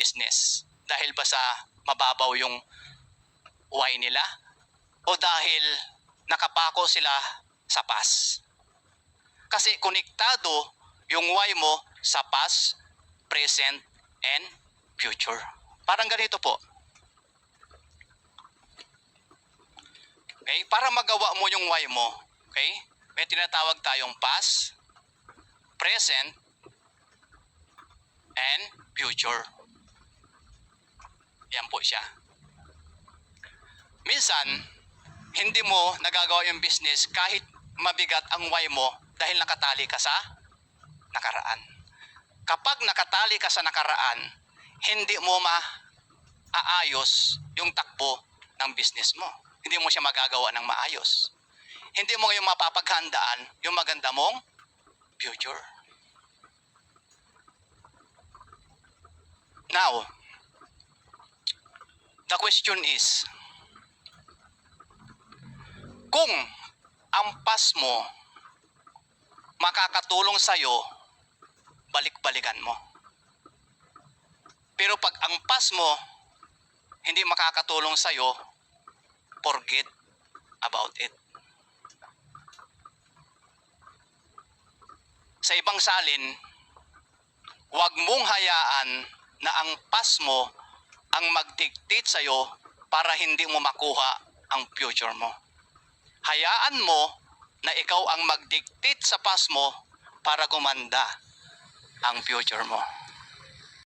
business? Dahil ba sa mababaw yung why nila? O dahil nakapako sila sa past? Kasi konektado yung why mo sa past, present, and future. Parang ganito po. Okay? Para magawa mo yung why mo, okay? May tinatawag tayong past, present, and future. Yan po siya. Minsan, hindi mo nagagawa yung business kahit mabigat ang why mo dahil nakatali ka sa nakaraan. Kapag nakatali ka sa nakaraan, hindi mo maaayos yung takbo ng business mo. Hindi mo siya magagawa ng maayos. Hindi mo ngayon mapapaghandaan yung maganda mong future. Now, the question is, kung ang past mo makakatulong sa'yo, balik-balikan mo. Pero pag ang past mo hindi makakatulong sa'yo, forget about it. Sa ibang salin, huwag mong hayaan na ang past mo ang mag-dictate sa'yo para hindi mo makuha ang future mo. Hayaan mo na ikaw ang mag-dictate sa past mo para gumanda ang future mo.